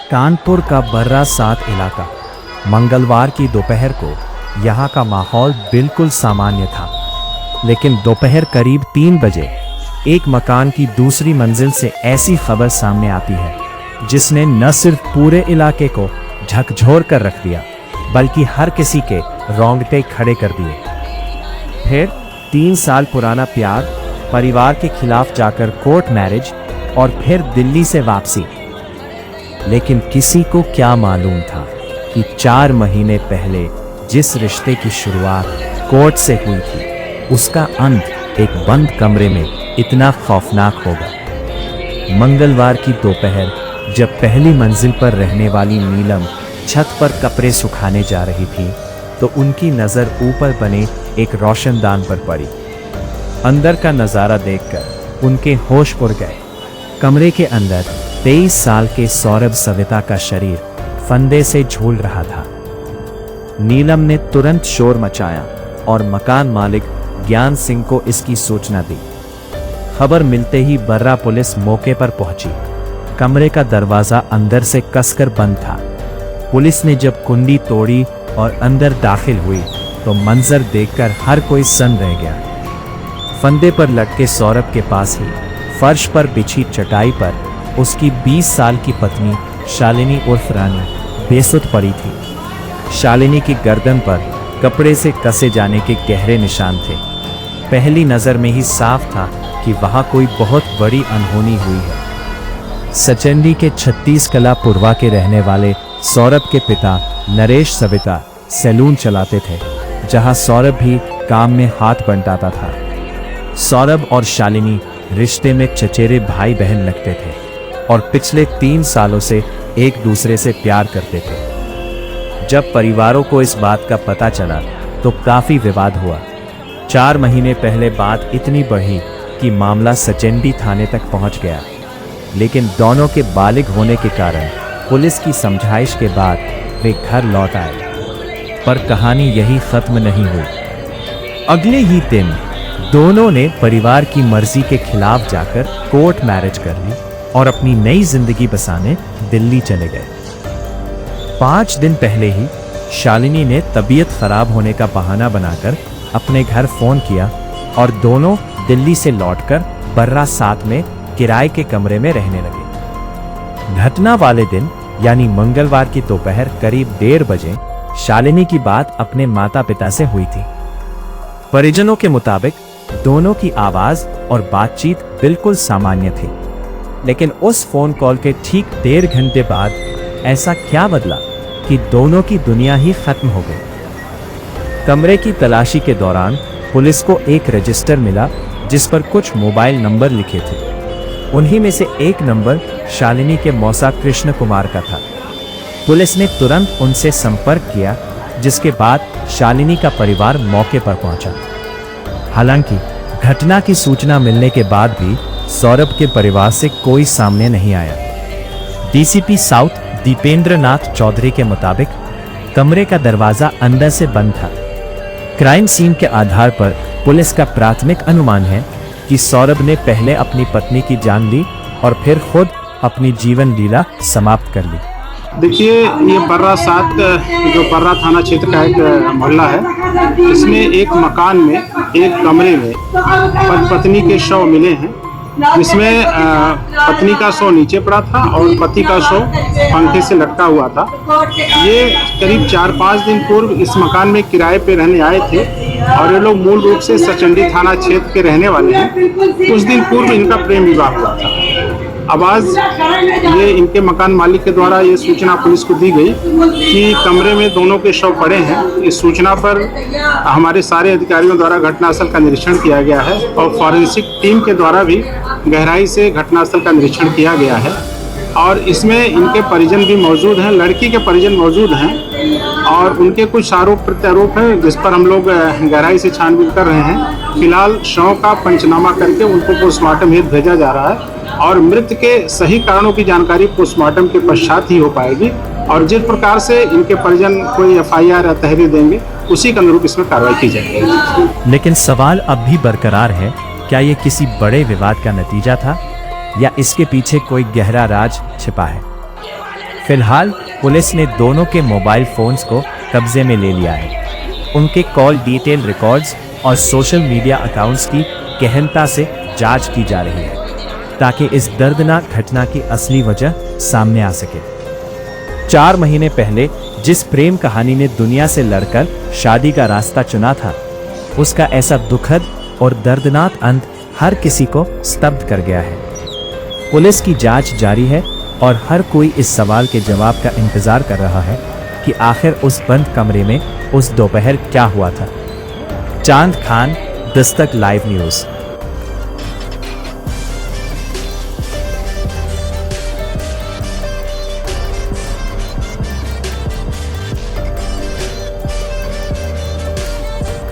कानपुर का बर्रा 7 इलाका। मंगलवार की दोपहर को यहाँ का माहौल बिल्कुल सामान्य था, लेकिन दोपहर करीब 3 बजे एक मकान की दूसरी मंजिल से ऐसी खबर सामने आती है जिसने न सिर्फ पूरे इलाके को झकझोर कर रख दिया, बल्कि हर किसी के रोंगटे खड़े कर दिए। फिर 3 साल पुराना प्यार, परिवार के खिलाफ जाकर कोर्ट मैरिज और फिर दिल्ली से वापसी। लेकिन किसी को क्या मालूम था कि 4 महीने पहले जिस रिश्ते की शुरुआत कोर्ट से हुई थी, उसका अंत एक बंद कमरे में इतना खौफनाक होगा। मंगलवार की दोपहर जब पहली मंजिल पर रहने वाली नीलम छत पर कपड़े सुखाने जा रही थी, तो उनकी नज़र ऊपर बने एक रोशनदान पर पड़ी। अंदर का नज़ारा देखकर उनके होश उड़ गए। कमरे के अंदर 23 साल के सौरभ सविता का शरीर फंदे से झूल रहा था। नीलम ने तुरंत शोर मचाया और मकान मालिक ज्ञान सिंह को इसकी सूचना दी। खबर मिलते ही बर्रा पुलिस मौके पर पहुंची। कमरे का दरवाजा अंदर से कसकर बंद था। पुलिस ने जब कुंडी तोड़ी और अंदर दाखिल हुई तो मंजर देखकर हर कोई सन्न रह गया। फंदे पर लटके सौरभ के पास ही फर्श पर बिछी चटाई पर उसकी 20 साल की पत्नी शालिनी उर्फ रानी बेसुध पड़ी थी। शालिनी की गर्दन पर कपड़े से कसे जाने के गहरे निशान थे। पहली नज़र में ही साफ था कि वहाँ कोई बहुत बड़ी अनहोनी हुई है। सचंडी के 36 कला पुरवा के रहने वाले सौरभ के पिता नरेश सविता सैलून चलाते थे, जहाँ सौरभ भी काम में हाथ बंटाता था। सौरभ और शालिनी रिश्ते में चचेरे भाई बहन लगते थे और पिछले 3 सालों से एक दूसरे से प्यार करते थे। जब परिवारों को इस बात का पता चला तो काफी विवाद हुआ। 4 महीने पहले बात इतनी बढ़ी कि मामला सचंडी थाने तक पहुंच गया, लेकिन दोनों के बालिग होने के कारण पुलिस की समझाइश के बाद वे घर लौट आए। पर कहानी यही खत्म नहीं हुई। अगले ही दिन दोनों ने परिवार की मर्जी के खिलाफ जाकर कोर्ट मैरिज कर ली और अपनी नई जिंदगी बसाने दिल्ली चले गए। 5 दिन पहले ही शालिनी ने तबीयत खराब होने का बहाना बनाकर अपने घर फोन किया और दोनों दिल्ली से लौटकर बर्रा 7 में किराए के कमरे में रहने लगे। घटना वाले दिन यानी मंगलवार की दोपहर करीब 1:30 बजे शालिनी की बात अपने माता पिता से हुई थी। परिजनों के मुताबिक दोनों की आवाज और बातचीत बिल्कुल सामान्य थी, लेकिन उस फोन कॉल के ठीक 1.5 घंटे बाद ऐसा क्या बदला कि दोनों की दुनिया ही खत्म हो गई। कमरे की तलाशी के दौरान पुलिस को एक रजिस्टर मिला जिस पर कुछ मोबाइल नंबर लिखे थे। उन्हीं में से एक नंबर शालिनी के मौसा कृष्ण कुमार का था। पुलिस ने तुरंत उनसे संपर्क किया, जिसके बाद शालिनी का परिवार मौके पर पहुंचा। हालांकि घटना की सूचना मिलने के बाद भी सौरभ के परिवार से कोई सामने नहीं आया। डीसीपी साउथ दीपेंद्र नाथ चौधरी के मुताबिक कमरे का दरवाजा अंदर से बंद था। क्राइम सीन के आधार पर पुलिस का प्राथमिक अनुमान है कि सौरभ ने पहले अपनी पत्नी की जान ली और फिर खुद अपनी जीवन लीला समाप्त कर ली। देखिए, ये बर्रा 7 जो बर्रा थाना क्षेत्र का एक मोहल्ला है, इसमें एक मकान में एक कमरे में पत्नी के शव मिले हैं, जिसमें पत्नी का शव नीचे पड़ा था और पति का शव पंखे से लटका हुआ था। ये करीब 4-5 दिन पूर्व इस मकान में किराए पे रहने आए थे और ये लोग मूल रूप से सचंडी थाना क्षेत्र के रहने वाले हैं। कुछ दिन पूर्व इनका प्रेम विवाह हुआ था। अब आज ये इनके मकान मालिक के द्वारा ये सूचना पुलिस को दी गई कि कमरे में दोनों के शव पड़े हैं। इस सूचना पर हमारे सारे अधिकारियों द्वारा घटनास्थल का निरीक्षण किया गया है और फॉरेंसिक टीम के द्वारा भी गहराई से घटनास्थल का निरीक्षण किया गया है और इसमें इनके परिजन भी मौजूद हैं, लड़की के परिजन मौजूद हैं और उनके कुछ आरोप प्रत्यारोप हैं जिस पर हम लोग गहराई से छानबीन कर रहे हैं। फिलहाल शव का पंचनामा करके उनको पोस्टमार्टम हेतु भेजा जा रहा है और मृत के सही कारणों की जानकारी पोस्टमार्टम के पश्चात ही हो पाएगी और जिस प्रकार से इनके परिजन कोई एफआईआर या तहरीर देंगे उसी के अनुरूप इसमें कार्रवाई की जाएगी। लेकिन सवाल अब भी बरकरार है, क्या ये किसी बड़े विवाद का नतीजा था या इसके पीछे कोई गहरा राज छिपा है? फिलहाल पुलिस ने दोनों के मोबाइल फोन्स को कब्जे में ले लिया है। उनके कॉल डिटेल रिकॉर्ड्स और सोशल मीडिया अकाउंट्स की गहनता से जांच की जा रही है ताकि इस दर्दनाक घटना की असली वजह सामने आ सके। 4 महीने पहले जिस प्रेम कहानी ने दुनिया से लड़कर शादी का रास्ता चुना था, उसका ऐसा दुखद और दर्दनाक अंत हर किसी को स्तब्ध कर गया है। पुलिस की जांच जारी है और हर कोई इस सवाल के जवाब का इंतजार कर रहा है कि आखिर उस बंद कमरे में उस दोपहर क्या हुआ था। चांद खान, दस्तक लाइव न्यूज़।